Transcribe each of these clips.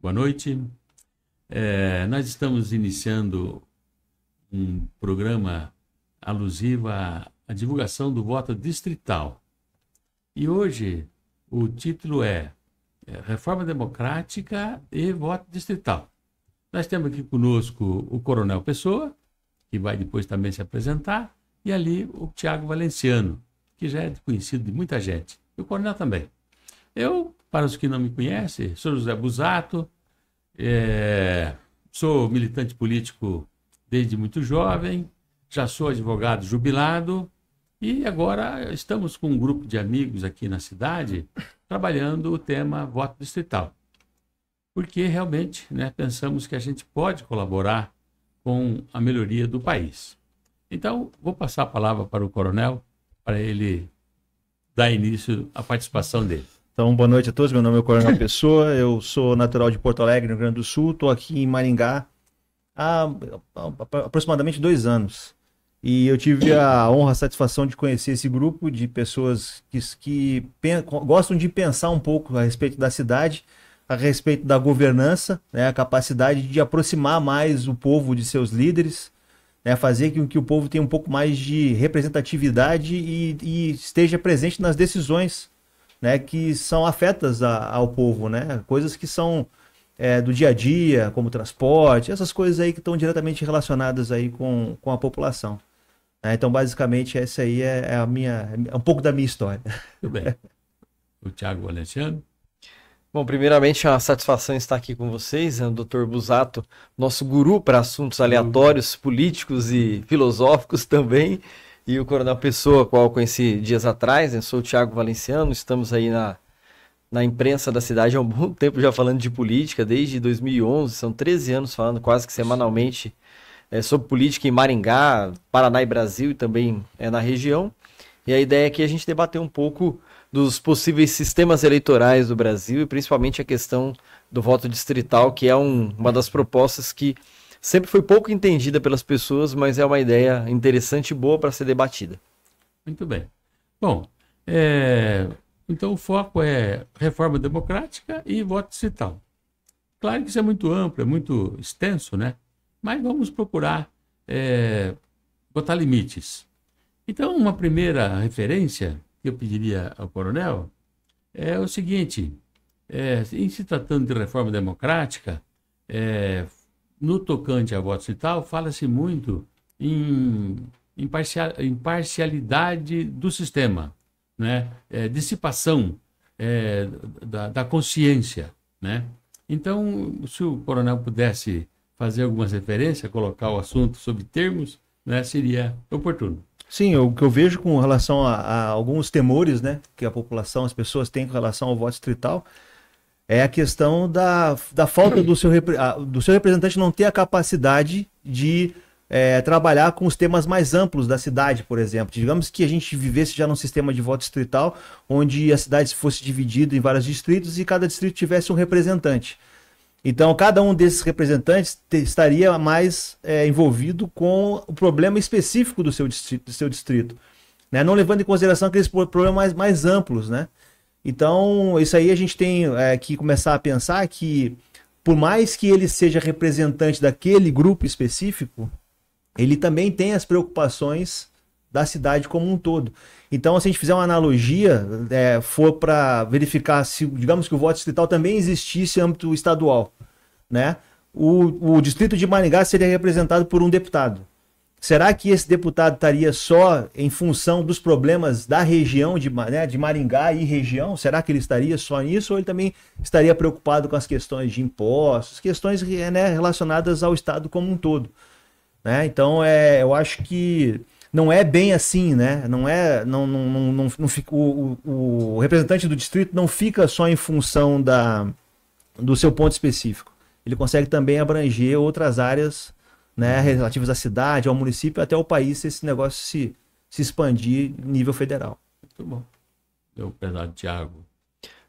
Boa noite. Nós estamos iniciando um programa alusivo à divulgação do voto distrital. E hoje o título é Reforma Democrática e Voto Distrital. Nós temos aqui conosco o Coronel Pessoa, que vai depois também se apresentar, e ali o Tiago Valenciano, que já é conhecido de muita gente, e o Coronel também. Eu, para os que não me conhecem, sou José Busato, sou militante político desde muito jovem, já sou advogado jubilado e agora estamos com um grupo de amigos aqui na cidade trabalhando o tema voto distrital. Porque realmente, pensamos que a gente pode colaborar com a melhoria do país. Então, vou passar a palavra para o Coronel, para ele dar início à participação dele. Então, boa noite a todos. Meu nome é Coronel Pessoa, eu sou natural de Porto Alegre, no Rio Grande do Sul. Estou aqui em Maringá há aproximadamente 2 anos. E eu tive a honra, a satisfação de conhecer esse grupo de pessoas que gostam de pensar um pouco a respeito da cidade, a respeito da governança, a capacidade de aproximar mais o povo de seus líderes, fazer com que o povo tenha um pouco mais de representatividade e esteja presente nas decisões que são afetas ao povo, coisas que são do dia a dia, como transporte, essas coisas aí que estão diretamente relacionadas aí com a população. Então, basicamente, essa aí é um pouco da minha história. Muito bem. O Tiago Valenciano. Bom, primeiramente, é uma satisfação estar aqui com vocês, o Dr. Busato, nosso guru para assuntos aleatórios, políticos e filosóficos também, e o Coronel Pessoa, qual eu conheci dias atrás. Eu sou o Tiago Valenciano, estamos aí na imprensa da cidade há um bom tempo já falando de política, desde 2011, são 13 anos falando quase que semanalmente sobre política em Maringá, Paraná e Brasil, e também na região. E a ideia é que a gente debater um pouco dos possíveis sistemas eleitorais do Brasil e principalmente a questão do voto distrital, que é uma das propostas que sempre foi pouco entendida pelas pessoas, mas é uma ideia interessante e boa para ser debatida. Muito bem. Bom, então o foco é reforma democrática e voto distrital. Claro que isso é muito amplo, é muito extenso, mas vamos procurar botar limites. Então, uma primeira referência que eu pediria ao Coronel é o seguinte: em se tratando de reforma democrática, no tocante a voto distrital, fala-se muito em imparcialidade do sistema, dissipação da consciência. Então, se o Coronel pudesse fazer algumas referências, colocar o assunto sob termos, seria oportuno. Sim, o que eu vejo com relação a alguns temores que a população, as pessoas têm com relação ao voto distrital, é a questão da falta do seu representante não ter a capacidade de trabalhar com os temas mais amplos da cidade, por exemplo. Digamos que a gente vivesse já num sistema de voto distrital, onde a cidade fosse dividida em vários distritos e cada distrito tivesse um representante. Então, cada um desses representantes estaria mais envolvido com o problema específico do seu distrito, não levando em consideração aqueles problemas mais amplos, Então, isso aí a gente tem que começar a pensar que, por mais que ele seja representante daquele grupo específico, ele também tem as preocupações da cidade como um todo. Então, se a gente fizer uma analogia, for para verificar se, digamos que o voto distrital também existisse em âmbito estadual, o distrito de Maringá seria representado por um deputado. Será que esse deputado estaria só em função dos problemas da região de Maringá e região? Será que ele estaria só nisso ou ele também estaria preocupado com as questões de impostos, questões relacionadas ao estado como um todo? Então, eu acho que não é bem assim, não fica, o representante do distrito não fica só em função do seu ponto específico. Ele consegue também abranger outras áreas relativas à cidade, ao município, até o país, se esse negócio se expandir em nível federal. Muito bom. Meu prezado Tiago.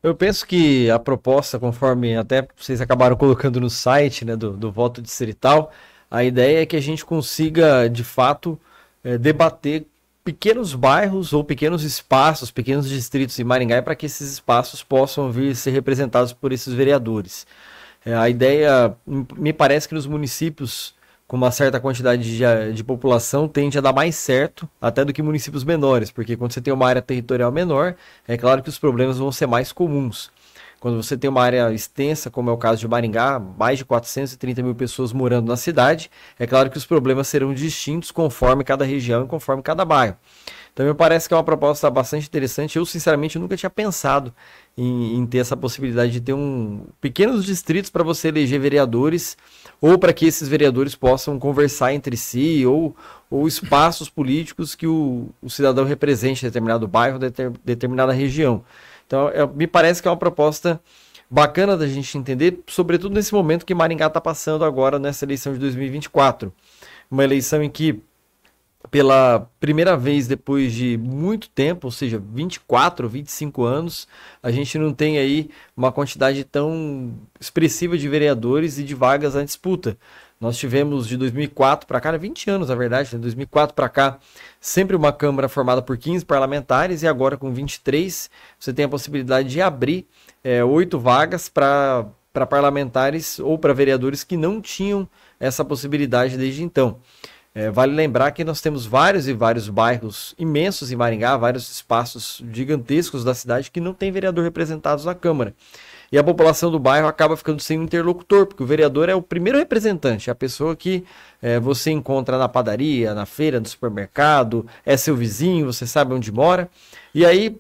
Eu penso que a proposta, conforme até vocês acabaram colocando no site do voto distrital, a ideia é que a gente consiga, de fato, debater pequenos bairros ou pequenos espaços, pequenos distritos em Maringá, para que esses espaços possam vir ser representados por esses vereadores. A ideia, me parece que nos municípios com uma certa quantidade de população tende a dar mais certo até do que municípios menores, porque quando você tem uma área territorial menor, é claro que os problemas vão ser mais comuns. Quando você tem uma área extensa, como é o caso de Maringá, mais de 430 mil pessoas morando na cidade, é claro que os problemas serão distintos conforme cada região e conforme cada bairro. Então me parece que é uma proposta bastante interessante. Eu, sinceramente, nunca tinha pensado em ter essa possibilidade de ter pequenos distritos para você eleger vereadores, ou para que esses vereadores possam conversar entre si, ou espaços políticos que o cidadão represente em determinado bairro, determinada região. Então, me parece que é uma proposta bacana da gente entender, sobretudo nesse momento que Maringá está passando agora nessa eleição de 2024. Uma eleição em que, pela primeira vez depois de muito tempo, ou seja, 24, 25 anos, a gente não tem aí uma quantidade tão expressiva de vereadores e de vagas à disputa. Nós tivemos de 2004 para cá, 20 anos na verdade, de 2004 para cá, sempre uma Câmara formada por 15 parlamentares, e agora com 23 você tem a possibilidade de abrir 8 vagas para parlamentares ou para vereadores que não tinham essa possibilidade desde então. Vale lembrar que nós temos vários e vários bairros imensos em Maringá, vários espaços gigantescos da cidade que não tem vereador representados na Câmara. E a população do bairro acaba ficando sem um interlocutor, porque o vereador é o primeiro representante, é a pessoa que você encontra na padaria, na feira, no supermercado, é seu vizinho, você sabe onde mora. E aí,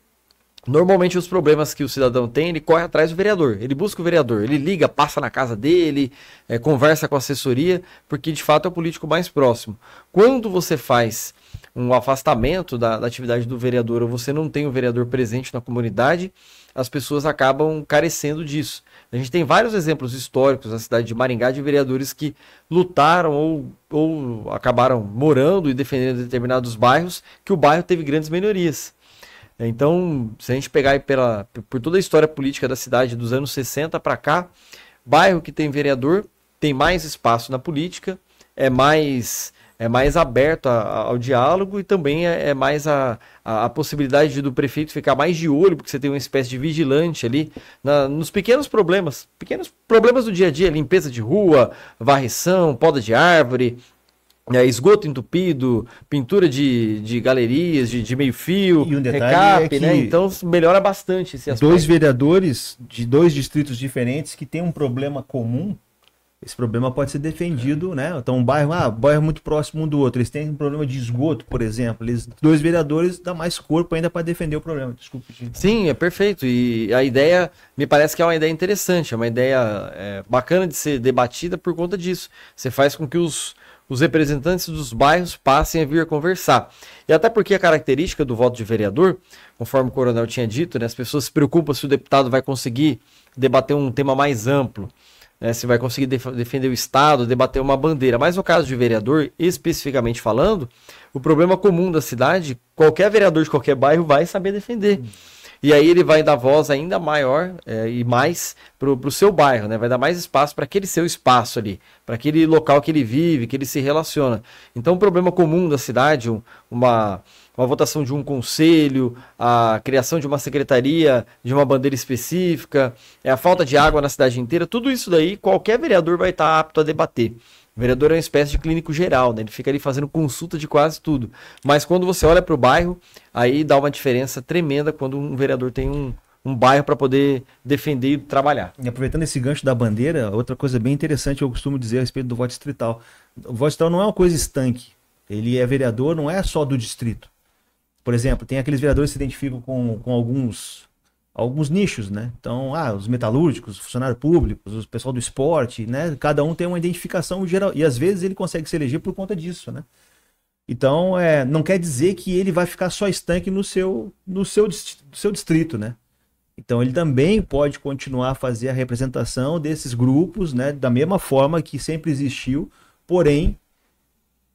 normalmente os problemas que o cidadão tem, ele corre atrás do vereador, ele busca o vereador, ele liga, passa na casa dele, conversa com a assessoria, porque de fato é o político mais próximo. Quando você faz um afastamento da atividade do vereador, ou você não tem o vereador presente na comunidade, as pessoas acabam carecendo disso. A gente tem vários exemplos históricos na cidade de Maringá de vereadores que lutaram ou acabaram morando e defendendo determinados bairros, que o bairro teve grandes melhorias. Então, se a gente pegar aí por toda a história política da cidade dos anos 60 para cá, bairro que tem vereador tem mais espaço na política, é mais aberto ao diálogo, e também é mais a possibilidade do prefeito ficar mais de olho, porque você tem uma espécie de vigilante ali nos pequenos problemas do dia a dia, limpeza de rua, varrição, poda de árvore, esgoto entupido, pintura de galerias, de meio fio, e um recap, é que né? Então melhora bastante esse aspecto. Dois vereadores de 2 distritos diferentes que têm um problema comum, esse problema pode ser defendido, né? Então um bairro muito próximo um do outro, eles têm um problema de esgoto, por exemplo, 2 vereadores dá mais corpo ainda para defender o problema. Desculpe. Sim, é perfeito, e a ideia me parece que é uma ideia interessante, é uma ideia bacana de ser debatida por conta disso. Você faz com que os representantes dos bairros passem a vir conversar. E até porque a característica do voto de vereador, conforme o coronel tinha dito, né, as pessoas se preocupam se o deputado vai conseguir debater um tema mais amplo, né, se vai conseguir defender o Estado, debater uma bandeira. Mas no caso de vereador, especificamente falando, o problema comum da cidade, qualquer vereador de qualquer bairro vai saber defender. E aí ele vai dar voz ainda maior e mais para o seu bairro, né? Vai dar mais espaço para aquele seu espaço ali, para aquele local que ele vive, que ele se relaciona. Então o problema comum da cidade, uma votação de um conselho, a criação de uma secretaria, de uma bandeira específica, a falta de água na cidade inteira, tudo isso daí qualquer vereador vai estar apto a debater. O vereador é uma espécie de clínico geral, né? Ele fica ali fazendo consulta de quase tudo. Mas quando você olha para o bairro, aí dá uma diferença tremenda quando um vereador tem um bairro para poder defender e trabalhar. E aproveitando esse gancho da bandeira, outra coisa bem interessante eu costumo dizer a respeito do voto distrital. O voto distrital não é uma coisa estanque. Ele é vereador, não é só do distrito. Por exemplo, tem aqueles vereadores que se identificam com alguns nichos, né? Então, os metalúrgicos, os funcionários públicos, o pessoal do esporte, né? Cada um tem uma identificação geral. E às vezes ele consegue se eleger por conta disso, né? Então, não quer dizer que ele vai ficar só estanque no seu distrito, né? Então, ele também pode continuar a fazer a representação desses grupos, né? Da mesma forma que sempre existiu, porém,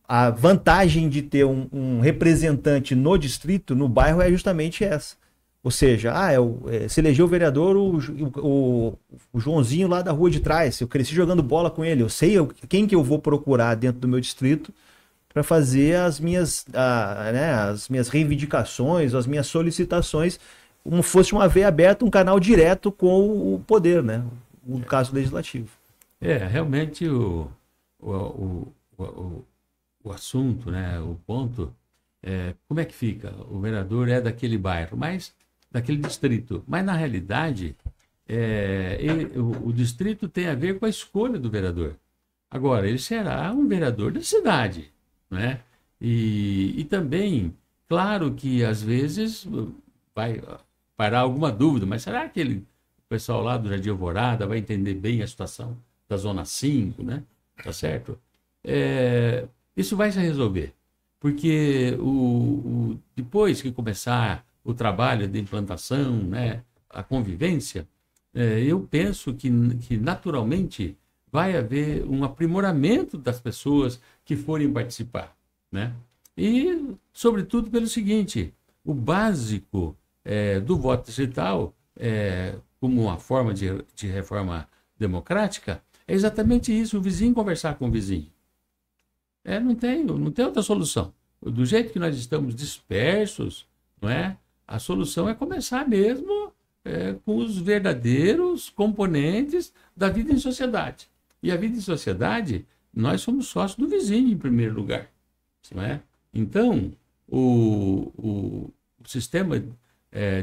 a vantagem de ter um representante no distrito, no bairro, é justamente essa. Ou seja, se elegeu o vereador, o Joãozinho lá da rua de trás, eu cresci jogando bola com ele, eu sei quem que eu vou procurar dentro do meu distrito para fazer as minhas reivindicações, as minhas solicitações, como fosse uma veia aberta, um canal direto com o poder, né? no caso legislativo. Realmente o assunto, né, o ponto, como é que fica? O vereador é daquele bairro, mas daquele distrito. Mas, na realidade, o distrito tem a ver com a escolha do vereador. Agora, ele será um vereador da cidade, né? E também, claro que às vezes vai parar alguma dúvida, mas será que o pessoal lá do Jardim Alvorada vai entender bem a situação da Zona 5, né? Tá certo? Isso vai se resolver, porque depois que começar o trabalho de implantação, né, a convivência, eu penso que naturalmente vai haver um aprimoramento das pessoas que forem participar, né? E, sobretudo, pelo seguinte, o básico do voto distrital, como uma forma de reforma democrática, é exatamente isso, o vizinho conversar com o vizinho. Não tem outra solução. Do jeito que nós estamos dispersos, não é? A solução é começar mesmo com os verdadeiros componentes da vida em sociedade. E a vida em sociedade, nós somos sócios do vizinho, em primeiro lugar. Não é? Então, o sistema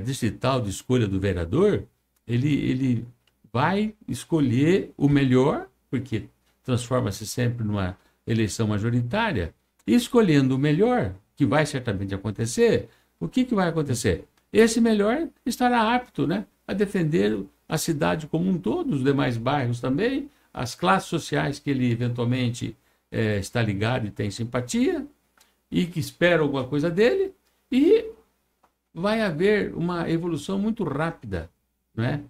distrital de escolha do vereador, ele vai escolher o melhor, porque transforma-se sempre numa eleição majoritária, e escolhendo o melhor, que vai certamente acontecer, o que vai acontecer? Esse melhor estará apto, né, a defender a cidade como um todo, os demais bairros também, as classes sociais que ele eventualmente está ligado e tem simpatia, e que esperam alguma coisa dele, e vai haver uma evolução muito rápida, né,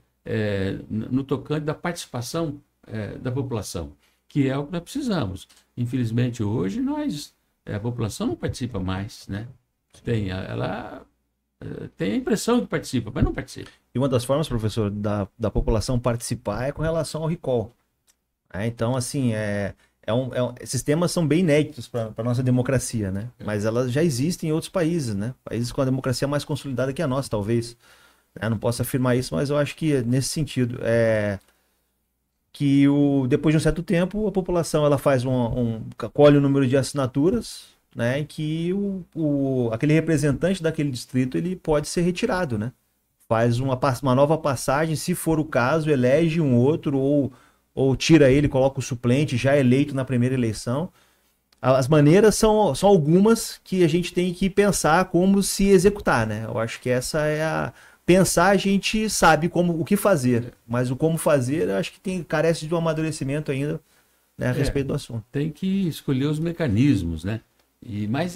no tocante da participação da população, que é o que nós precisamos. Infelizmente, hoje, a população não participa mais, né? Ela tem a impressão que participa, mas não participa. E uma das formas, professor, da população participar é com relação ao recall. Então, assim, esses temas são bem inéditos para a nossa democracia, né? Mas elas já existem em outros países, né? Países com a democracia mais consolidada que a nossa, talvez. Eu não posso afirmar isso, mas eu acho que nesse sentido. Que depois de um certo tempo, a população ela faz colhe o número de assinaturas, né? E que aquele representante daquele distrito ele pode ser retirado, né? Faz uma nova passagem, se for o caso, elege um outro ou tira ele, coloca o suplente já eleito na primeira eleição. As maneiras são algumas que a gente tem que pensar como se executar, né? Eu acho que essa é pensar, a gente sabe o que fazer, mas o como fazer, eu acho que carece de um amadurecimento ainda, né, a respeito do assunto. Tem que escolher os mecanismos, né? Mas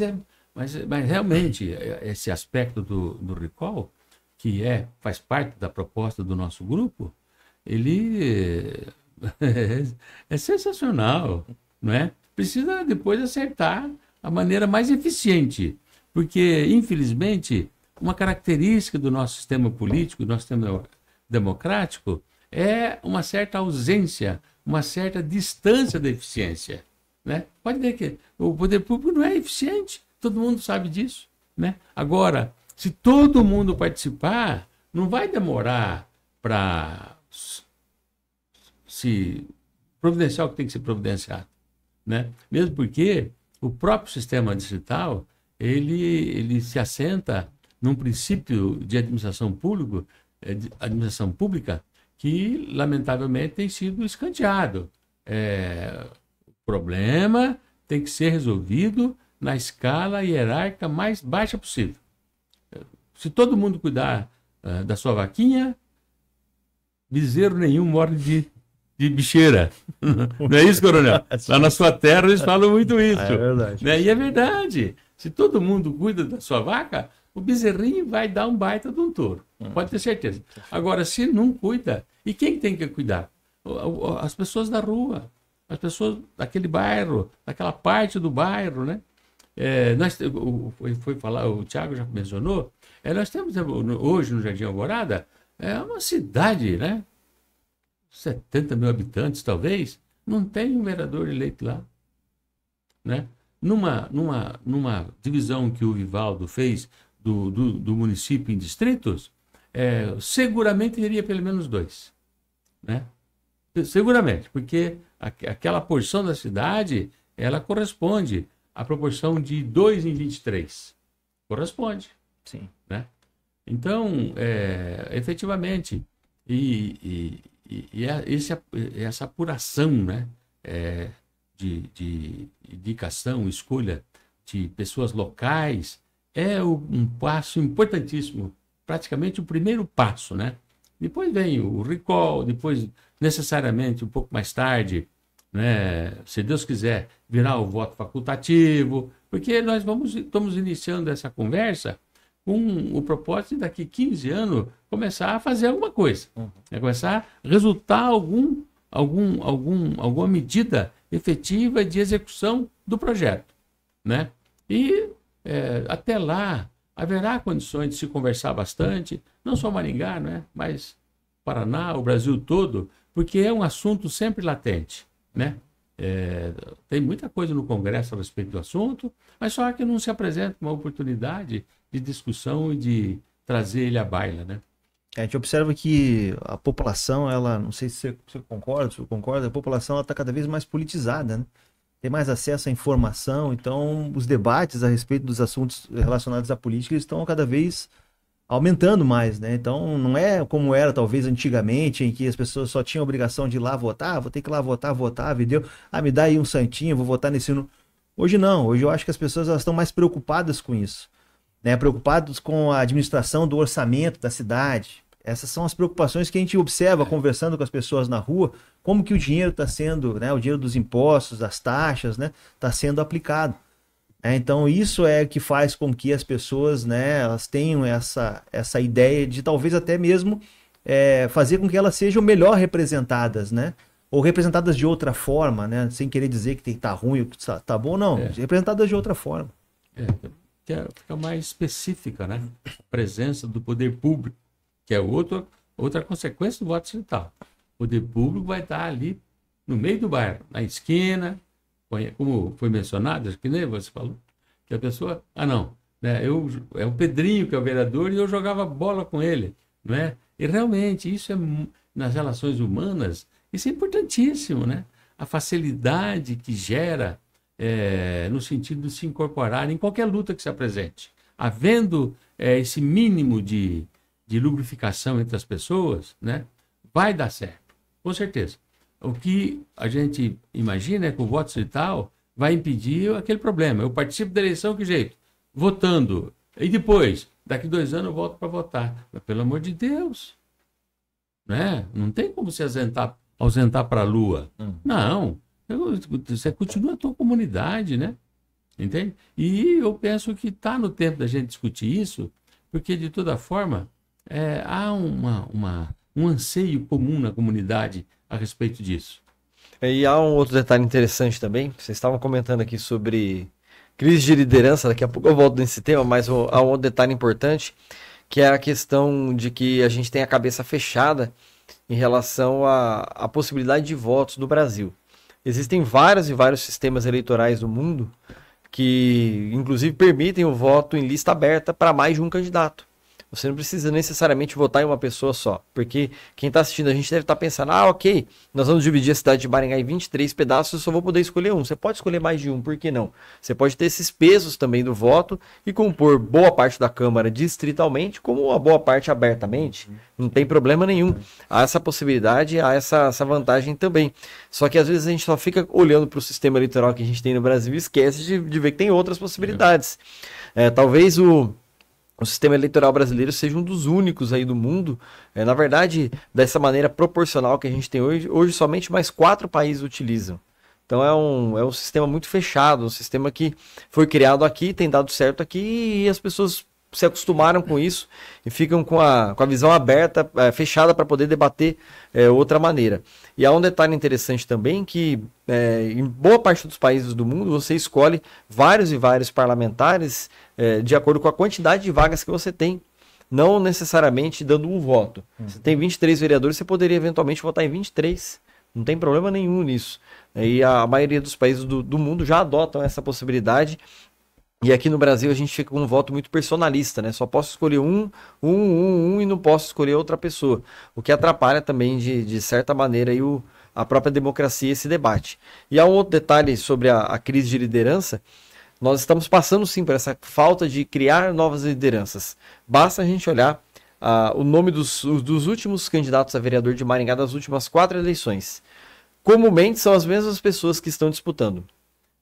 realmente, esse aspecto do recall, que faz parte da proposta do nosso grupo, ele é sensacional, não é? Precisa depois acertar a maneira mais eficiente, porque, infelizmente, uma característica do nosso sistema político, do nosso sistema democrático, é uma certa ausência, uma certa distância da eficiência, né? Pode ver que o poder público não é eficiente, todo mundo sabe disso, né? Agora, se todo mundo participar, não vai demorar para se providenciar o que tem que ser providenciado, né? Mesmo porque o próprio sistema distrital, ele se assenta num princípio de administração pública que, lamentavelmente, tem sido escanteado. O problema tem que ser resolvido na escala hierárquica mais baixa possível. Se todo mundo cuidar da sua vaquinha, bezerro nenhum morre de bicheira. Não é isso, coronel? Lá na sua terra eles falam muito isso. É verdade. Né? E é verdade. Se todo mundo cuida da sua vaca, o bezerrinho vai dar um baita de um touro. Pode ter certeza. Agora, se não cuida, e quem tem que cuidar? As pessoas da rua, as pessoas daquele bairro, daquela parte do bairro, né? Foi falar, o Thiago já mencionou, nós temos hoje no Jardim Alvorada, uma cidade, né? 70 mil habitantes, talvez, não tem um vereador eleito lá, né? Numa divisão que o Vivaldo fez do município em distritos, seguramente teria pelo menos 2, né? Seguramente, porque aquela porção da cidade, ela corresponde à proporção de 2 em 23. Corresponde. Sim. Né? Então, efetivamente, essa apuração, né, de indicação, escolha de pessoas locais, é um passo importantíssimo, praticamente o primeiro passo, né? Depois vem o recall, depois, necessariamente, um pouco mais tarde, né, se Deus quiser, virá o voto facultativo, porque nós estamos iniciando essa conversa com o propósito de daqui 15 anos começar a fazer alguma coisa, né? Começar a resultar alguma medida efetiva de execução do projeto, né? E até lá haverá condições de se conversar bastante, não só Maringá, né? Mas Paraná, o Brasil todo, porque é um assunto sempre latente, né? Tem muita coisa no Congresso a respeito do assunto, mas só que não se apresenta uma oportunidade de discussão e de trazer ele à baila, né? A gente observa que a população, ela, não sei se você concorda, a população está cada vez mais politizada, né? Tem mais acesso à informação, então os debates a respeito dos assuntos relacionados à política estão cada vez aumentando mais, né? Então não é como era talvez antigamente, em que as pessoas só tinham a obrigação de ir lá votar, vou ter que ir lá votar, entendeu? Me dá aí um santinho, vou votar nesse... Hoje não, hoje eu acho que as pessoas elas estão mais preocupadas com isso, né? Preocupadas com a administração do orçamento da cidade. Essas são as preocupações que a gente observa conversando com as pessoas na rua, como que o dinheiro está sendo, né, o dinheiro dos impostos, das taxas, né, está sendo aplicado. Então isso é que faz com que as pessoas, né, elas tenham essa ideia de talvez até mesmo fazer com que elas sejam melhor representadas, né? Ou representadas de outra forma, né? Sem querer dizer que tem que estar ruim ou que está bom, não. Representadas de outra forma. Fica mais específica, né? A presença do poder público, que é outra consequência do voto distrital. O poder público vai estar ali no meio do bairro, na esquina, como foi mencionado, acho que nem você falou, que a pessoa, né, é o Pedrinho que é o vereador e eu jogava bola com ele, não é? E realmente isso nas relações humanas, isso é importantíssimo, né? A facilidade que gera no sentido de se incorporar em qualquer luta que se apresente. Havendo esse mínimo de lubrificação entre as pessoas, né, vai dar certo, com certeza. O que a gente imagina é que o voto distrital vai impedir aquele problema. Eu participo da eleição, que jeito? Votando. E depois, daqui 2 anos eu volto para votar. Mas, pelo amor de Deus, né? Não tem como se ausentar para a lua. Não. Você continua a tua comunidade, né? Entende? E eu penso que está no tempo da gente discutir isso, porque, de toda forma, há um anseio comum na comunidade a respeito disso. E há um outro detalhe interessante também. Vocês estavam comentando aqui sobre crise de liderança. Daqui a pouco eu volto nesse tema, mas há um outro detalhe importante, que é a questão de que a gente tem a cabeça fechada em relação à possibilidade de votos no Brasil. Existem vários e vários sistemas eleitorais do mundo que, inclusive, permitem o voto em lista aberta para mais de um candidato. Você não precisa necessariamente votar em uma pessoa só, porque quem está assistindo a gente deve estar pensando, ok, nós vamos dividir a cidade de Maringá em 23 pedaços, eu só vou poder escolher um. Você pode escolher mais de um, por que não? Você pode ter esses pesos também do voto e compor boa parte da Câmara distritalmente, como uma boa parte abertamente. Não tem problema nenhum. Há essa possibilidade, há essa vantagem também. Só que às vezes a gente só fica olhando para o sistema eleitoral que a gente tem no Brasil e esquece de ver que tem outras possibilidades. Talvez o sistema eleitoral brasileiro seja um dos únicos aí do mundo, na verdade, dessa maneira proporcional que a gente tem hoje somente mais 4 países utilizam. Então é um sistema muito fechado, um sistema que foi criado aqui, tem dado certo aqui e as pessoas se acostumaram com isso e ficam com a visão aberta, fechada para poder debater outra maneira. E há um detalhe interessante também que em boa parte dos países do mundo você escolhe vários e vários parlamentares de acordo com a quantidade de vagas que você tem, não necessariamente dando um voto. Você tem 23 vereadores, você poderia eventualmente votar em 23. Não tem problema nenhum nisso. E a maioria dos países do mundo já adotam essa possibilidade. E aqui no Brasil a gente fica com um voto muito personalista, né? Só posso escolher um e não posso escolher outra pessoa. O que atrapalha também, de certa maneira, aí a própria democracia, esse debate. E há um outro detalhe sobre a crise de liderança. Nós estamos passando sim por essa falta de criar novas lideranças. Basta a gente olhar o nome dos últimos candidatos a vereador de Maringá das últimas 4 eleições. Comumente são as mesmas pessoas que estão disputando.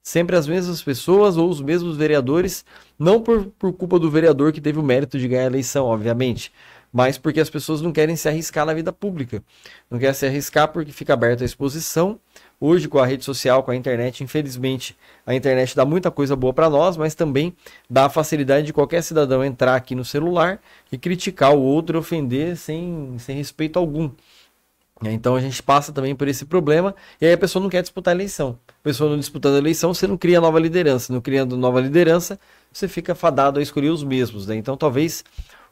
Sempre as mesmas pessoas ou os mesmos vereadores, não por culpa do vereador que teve o mérito de ganhar a eleição, obviamente, mas porque as pessoas não querem se arriscar na vida pública. Não querem se arriscar porque fica aberta a exposição. Hoje, com a rede social, com a internet, infelizmente, a internet dá muita coisa boa para nós, mas também dá a facilidade de qualquer cidadão entrar aqui no celular e criticar o outro e ofender sem respeito algum. Então a gente passa também por esse problema e aí a pessoa não quer disputar a eleição. A pessoa não disputando a eleição, você não cria nova liderança. Não criando nova liderança, você fica fadado a escolher os mesmos, né? Então talvez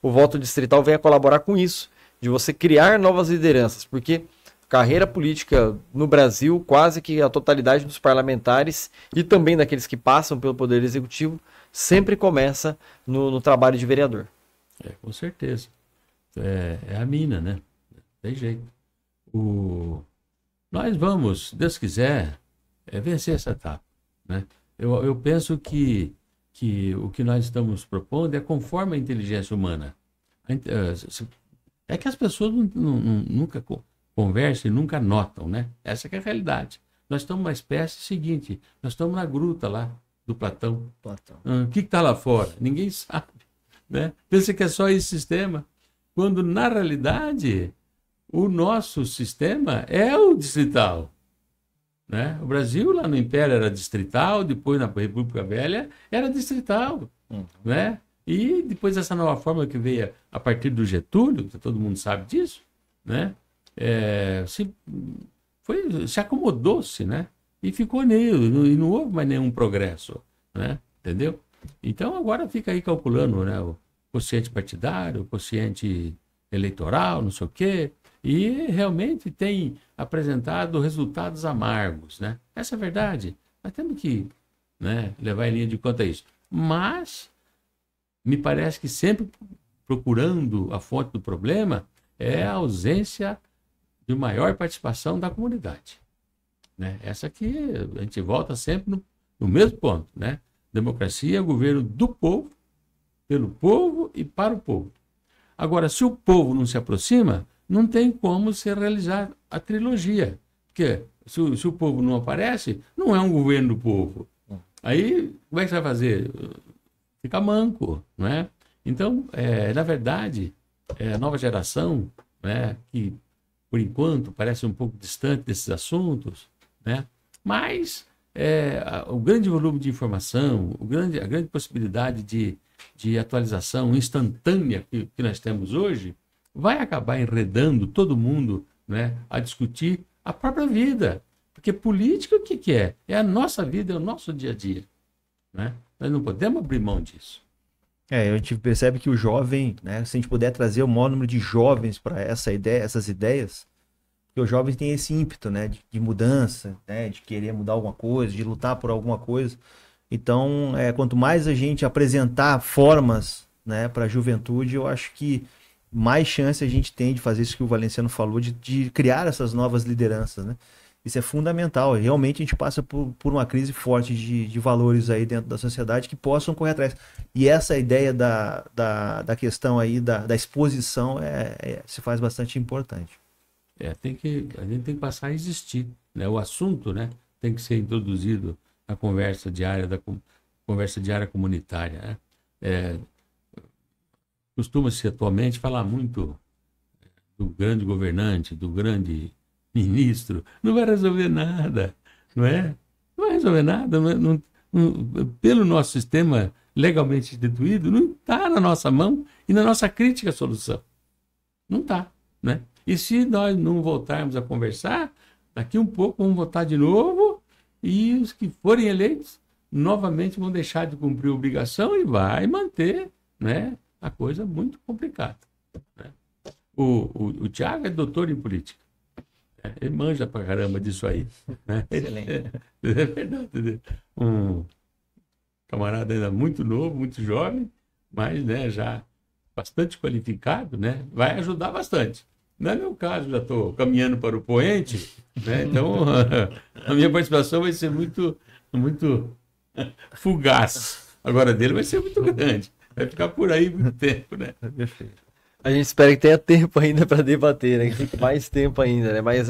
o voto distrital venha colaborar com isso, de você criar novas lideranças, porque carreira política no Brasil, quase que a totalidade dos parlamentares e também daqueles que passam pelo Poder Executivo, sempre começa no trabalho de vereador. Com certeza. É a mina, né? Tem jeito. Nós vamos, se Deus quiser, vencer essa etapa, né? Eu penso que o que nós estamos propondo é conforme a inteligência humana. É que as pessoas nunca conversam e nunca notam, né? Essa que é a realidade. Nós estamos uma espécie seguinte, nós estamos na gruta lá do Platão. O que está lá fora? Ninguém sabe, né? Pensa que é só esse sistema, quando na realidade o nosso sistema é o distrital, né? O Brasil lá no Império era distrital, depois na República Velha era distrital, né? E depois essa nova forma que veio a partir do Getúlio, todo mundo sabe disso, né? Se acomodou-se, né? E ficou nele, e não houve mais nenhum progresso, né? Entendeu? Então agora fica aí calculando, né, o quociente partidário, o quociente eleitoral, não sei o quê, e realmente tem apresentado resultados amargos, né? Essa é a verdade. Nós temos que, né, levar em linha de conta isso. Mas me parece que sempre procurando a fonte do problema é a ausência de maior participação da comunidade, né? Essa aqui a gente volta sempre no mesmo ponto, né? Democracia é o governo do povo, pelo povo e para o povo. Agora, se o povo não se aproxima, não tem como se realizar a trilogia, porque se o povo não aparece, não é um governo do povo. Aí, como é que você vai fazer? Fica manco, não é? Então, na verdade, a nova geração, né, que por enquanto parece um pouco distante desses assuntos, né? Mas o grande volume de informação, a grande possibilidade de atualização instantânea que nós temos hoje, vai acabar enredando todo mundo, né, a discutir a própria vida. Porque política o que é? É a nossa vida, é o nosso dia a dia, né? Nós não podemos abrir mão disso. A gente percebe que o jovem, né, se a gente puder trazer o maior número de jovens para essas ideias, porque os jovens têm esse ímpeto, né, de mudança, né, de querer mudar alguma coisa, de lutar por alguma coisa. Então, quanto mais a gente apresentar formas, né, para a juventude, eu acho que mais chance a gente tem de fazer isso que o Valenciano falou, de criar essas novas lideranças, né? Isso é fundamental. Realmente a gente passa por uma crise forte de valores aí dentro da sociedade que possam correr atrás. E essa ideia da questão aí da exposição se faz bastante importante. A gente tem que passar a existir, né? O assunto, né, tem que ser introduzido na conversa diária, comunitária, né? Costuma-se atualmente falar muito do grande governante, do grande ministro. Não vai resolver nada, não é? Não vai resolver nada. Pelo nosso sistema legalmente instituído, não está na nossa mão e na nossa crítica à solução. Não está, né? E se nós não voltarmos a conversar, daqui um pouco vamos votar de novo e os que forem eleitos novamente vão deixar de cumprir a obrigação e vai manter, né, a coisa muito complicada, né? O Thiago é doutor em política. Ele manja pra caramba disso aí, né? Excelente. É verdade. Um camarada ainda muito novo, muito jovem, mas, né, já bastante qualificado, né? Vai ajudar bastante. Não é meu caso, já estou caminhando para o poente, né? Então a minha participação vai ser muito, muito fugaz. Agora dele vai ser muito grande. Vai ficar por aí muito tempo, né? Perfeito. A gente espera que tenha tempo ainda para debater, né? Que fique mais tempo ainda, né? Mas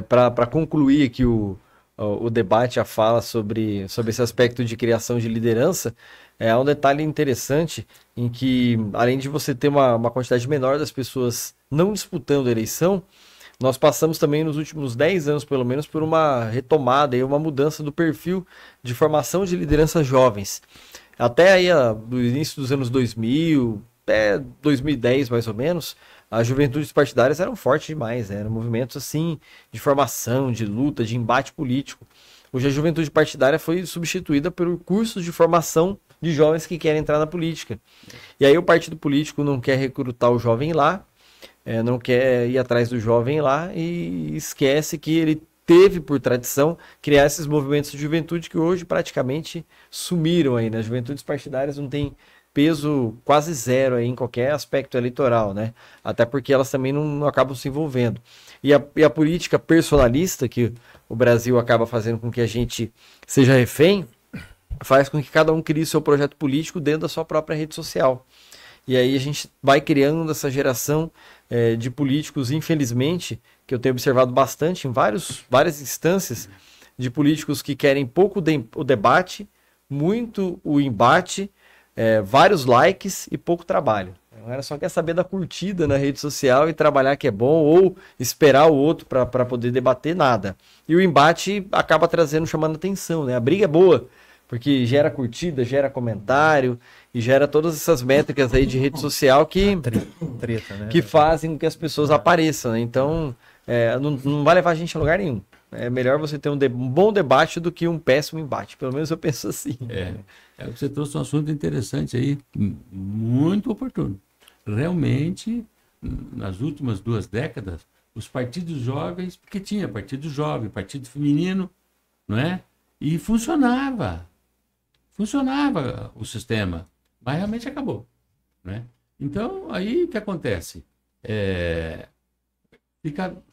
para concluir aqui o debate, a fala sobre esse aspecto de criação de liderança, há um detalhe interessante em que, além de você ter uma quantidade menor das pessoas não disputando a eleição, nós passamos também nos últimos 10 anos, pelo menos, por uma retomada e uma mudança do perfil de formação de lideranças jovens. Até aí, do início dos anos 2000, até 2010 mais ou menos, as juventudes partidárias eram fortes demais, né? Eram movimentos assim de formação, de luta, de embate político. Hoje a juventude partidária foi substituída por cursos de formação de jovens que querem entrar na política. E aí o partido político não quer recrutar o jovem lá, não quer ir atrás do jovem lá e esquece que ele teve por tradição criar esses movimentos de juventude que hoje praticamente sumiram aí, né? As juventudes partidárias não têm peso quase zero aí em qualquer aspecto eleitoral, né? Até porque elas também não acabam se envolvendo. E a política personalista que o Brasil acaba fazendo com que a gente seja refém, faz com que cada um crie seu projeto político dentro da sua própria rede social. E aí a gente vai criando essa geração de políticos, infelizmente, que eu tenho observado bastante em várias instâncias, de políticos que querem pouco o debate, muito o embate, vários likes e pouco trabalho. A galera só quer saber da curtida na rede social e trabalhar que é bom, ou esperar o outro para poder debater, nada. E o embate acaba chamando atenção, né? A briga é boa, porque gera curtida, gera comentário e gera todas essas métricas aí de rede social que Treta, né? que fazem com que as pessoas apareçam, né? Então, não vai levar a gente a lugar nenhum. É melhor você ter um bom debate do que um péssimo embate. Pelo menos eu penso assim. Você trouxe um assunto interessante aí, muito oportuno. Realmente, nas últimas 2 décadas, os partidos jovens, porque tinha partido jovem, partido feminino, não é? E funcionava o sistema, mas realmente acabou, né? Então, aí o que acontece?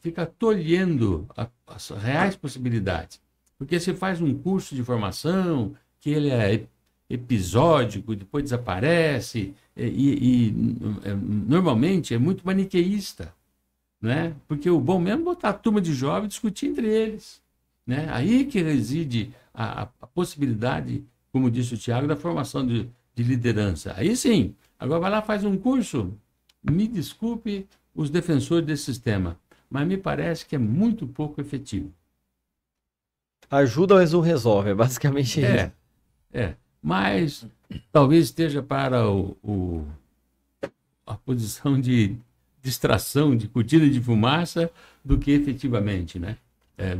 Fica tolhendo as reais possibilidades. Porque você faz um curso de formação, que ele é episódico, depois desaparece, e normalmente é muito maniqueísta, né? Porque o bom mesmo é botar a turma de jovens e discutir entre eles, né? Aí que reside a possibilidade, como disse o Tiago, da formação de liderança. Aí sim, agora vai lá, faz um curso, me desculpe os defensores desse sistema, mas me parece que é muito pouco efetivo. Ajuda, mas não resolve, é basicamente isso. Mas talvez esteja para a posição de distração, de cortina de fumaça, do que efetivamente, né?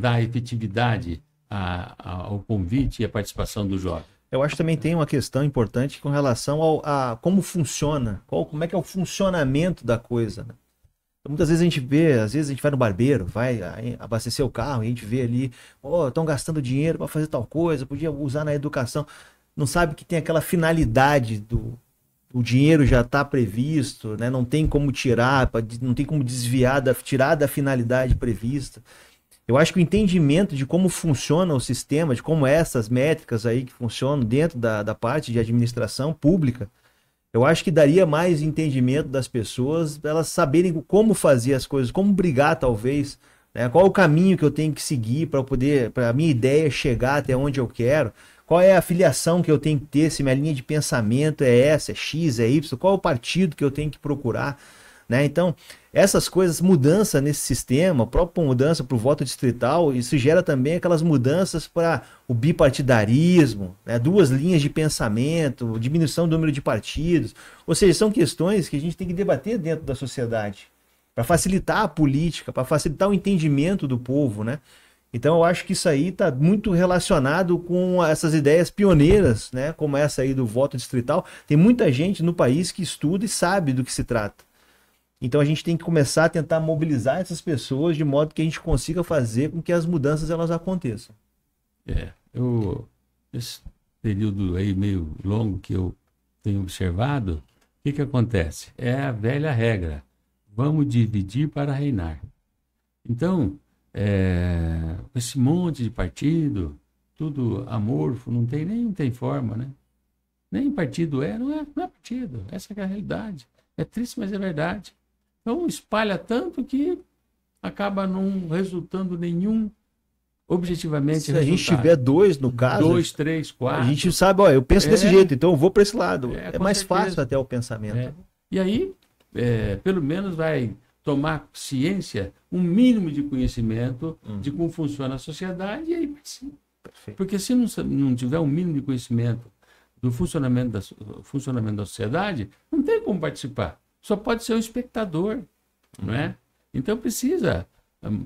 Dar efetividade ao convite e à participação do jovem. Eu acho que também tem uma questão importante com relação a como funciona, como é que é o funcionamento da coisa, né? Muitas vezes a gente vê, às vezes a gente vai no barbeiro, vai abastecer o carro e a gente vê ali, estão gastando dinheiro para fazer tal coisa, podia usar na educação. Não sabe que tem aquela finalidade o dinheiro já está previsto, né? Não tem como tirar, não tem como desviar, tirar da finalidade prevista. Eu acho que o entendimento de como funciona o sistema, de como essas métricas aí que funcionam dentro da parte de administração pública, eu acho que daria mais entendimento das pessoas, elas saberem como fazer as coisas, como brigar talvez, né? Qual é o caminho que eu tenho que seguir para a minha ideia chegar até onde eu quero, qual é a filiação que eu tenho que ter, se minha linha de pensamento é essa, é X, é Y, qual é o partido que eu tenho que procurar, né? Então, essas coisas, mudança nesse sistema, a própria mudança para o voto distrital, isso gera também aquelas mudanças para o bipartidarismo, né? 2 linhas de pensamento, diminuição do número de partidos. Ou seja, são questões que a gente tem que debater dentro da sociedade, para facilitar a política, para facilitar o entendimento do povo, né? Então eu acho que isso aí está muito relacionado com essas ideias pioneiras, né? Como essa aí do voto distrital. Tem muita gente no país que estuda e sabe do que se trata. Então a gente tem que começar a tentar mobilizar essas pessoas de modo que a gente consiga fazer com que as mudanças elas aconteçam. Esse período aí meio longo que eu tenho observado, o que acontece? É a velha regra. vamos dividir para reinar. Então, esse monte de partido, tudo amorfo, não tem forma, né? Nem partido não é partido. Essa é a realidade. É triste, mas é verdade. Então, espalha tanto que acaba não resultando nenhum objetivamente. Se a gente tiver 2 no caso, 2, 3, 4. a gente sabe, eu penso desse jeito, então eu vou para esse lado. É mais certeza. fácil até o pensamento. E aí, pelo menos vai tomar ciência, um mínimo de conhecimento de como funciona a sociedade, e aí sim. Perfeito. Porque se não tiver um mínimo de conhecimento do funcionamento da sociedade, não tem como participar. Só pode ser um espectador, não é? Então precisa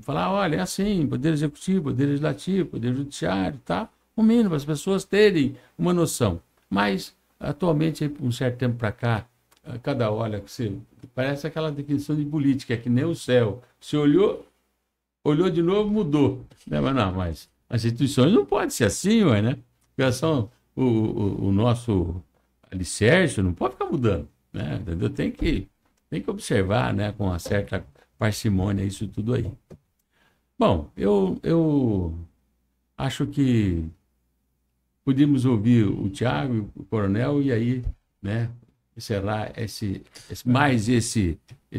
falar, olha, é assim, poder executivo, poder legislativo, poder judiciário, tá? O mínimo, as pessoas terem uma noção. Mas, atualmente, aí, por um certo tempo para cá, cada olha, parece aquela definição de política, é que nem o céu. Se olhou de novo, mudou. Mas as instituições não podem ser assim, né? Porque são o nosso alicerce, não pode ficar mudando, né? Entendeu? Tem que observar, né, com uma certa parcimônia isso tudo aí. Bom, eu acho que podíamos ouvir o Tiago e o Coronel e aí, né, encerrar esse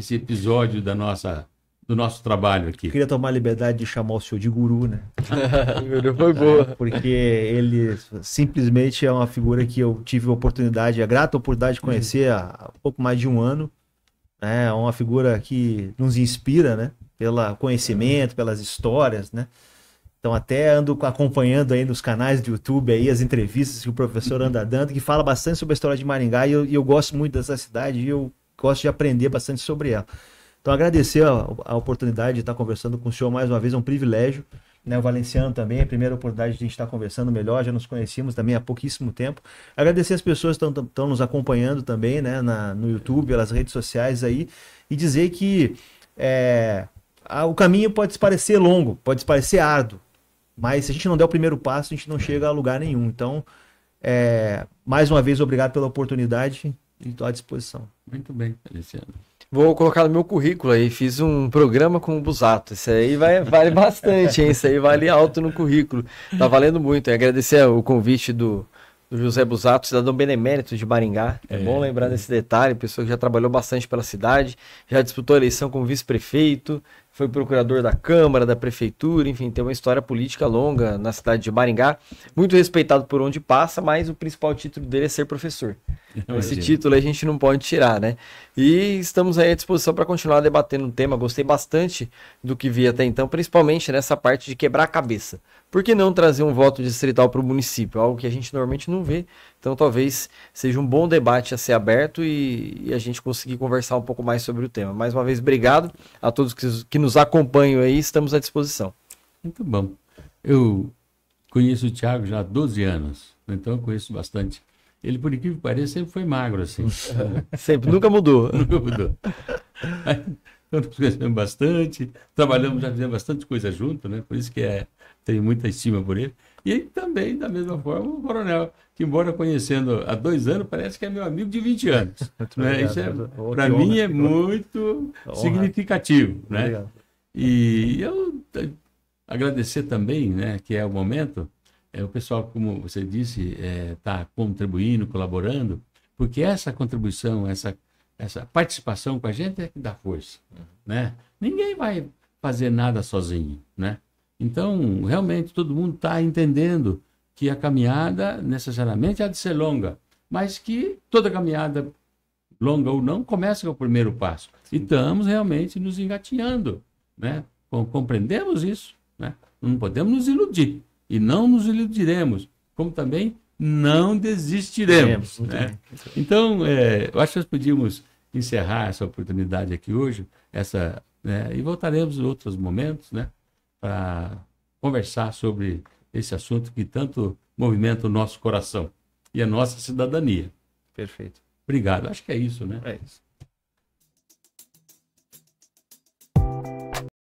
episódio do nosso trabalho aqui. Eu queria tomar a liberdade de chamar o senhor de guru, né? Foi boa. Porque ele simplesmente é uma figura que eu tive a grata oportunidade de conhecer há pouco mais de um ano. É uma figura que nos inspira, né? Pelo conhecimento, pelas histórias, né? Então até ando acompanhando aí nos canais do YouTube aí as entrevistas que o professor anda dando, que fala bastante sobre a história de Maringá e eu gosto muito dessa cidade e eu gosto de aprender bastante sobre ela. Então agradecer a oportunidade de estar conversando com o senhor mais uma vez, é um privilégio. Né, o Valenciano também, é a primeira oportunidade de a gente estar conversando melhor, já nos conhecíamos também há pouquíssimo tempo. Agradecer as pessoas que estão nos acompanhando também, né, no YouTube, pelas redes sociais aí, e dizer que o caminho pode parecer longo, pode parecer árduo, mas se a gente não der o primeiro passo, a gente não chega a lugar nenhum. Então, mais uma vez, obrigado pela oportunidade e estou à disposição. Muito bem, Valenciano. Vou colocar no meu currículo aí, fiz um programa com o Busato. Isso aí vale bastante, hein? Isso aí vale alto no currículo. Tá valendo muito. E agradecer o convite do José Busato, cidadão benemérito de Maringá. É bom lembrar desse detalhe, pessoa que já trabalhou bastante pela cidade, já disputou a eleição como vice-prefeito, foi procurador da Câmara, da Prefeitura, enfim, tem uma história política longa na cidade de Maringá, muito respeitado por onde passa, mas o principal título dele é ser professor. Então, esse título a gente não pode tirar, né? E estamos aí à disposição para continuar debatendo o tema. Gostei bastante do que vi até então, principalmente nessa parte de quebrar a cabeça. Por que não trazer um voto distrital para o município? Algo que a gente normalmente não vê. Então talvez seja um bom debate a ser aberto e a gente conseguir conversar um pouco mais sobre o tema. Mais uma vez, obrigado a todos que nos acompanham aí, estamos à disposição. Muito bom. Eu conheço o Tiago já há 12 anos, então eu conheço bastante. Ele, por incrível que pareça, sempre foi magro, assim. Sempre, nunca mudou. Nunca mudou. Então, nós conhecemos bastante, trabalhamos, já fizemos bastante coisa junto, né? Por isso que tenho muita estima por ele. E ele também, da mesma forma, o Coronel, que embora conhecendo há 2 anos, parece que é meu amigo de 20 anos. Né? Isso para mim é muito significativo. Né? E eu agradecer também, né, que é o momento, o pessoal, como você disse, está contribuindo, colaborando, porque essa contribuição, essa participação com a gente é que dá força. Né? Ninguém vai fazer nada sozinho, né? Então, realmente, todo mundo está entendendo que a caminhada necessariamente há de ser longa, mas que toda caminhada, longa ou não, começa com o primeiro passo. E estamos realmente nos engatinhando, né? Compreendemos isso, né? Não podemos nos iludir, e não nos iludiremos, como também não desistiremos. Né? Então, eu acho que nós podíamos encerrar essa oportunidade aqui hoje, né? E voltaremos em outros momentos, né? Para conversar sobre esse assunto que tanto movimenta o nosso coração e a nossa cidadania. Perfeito. Obrigado. Acho que é isso, né? É isso.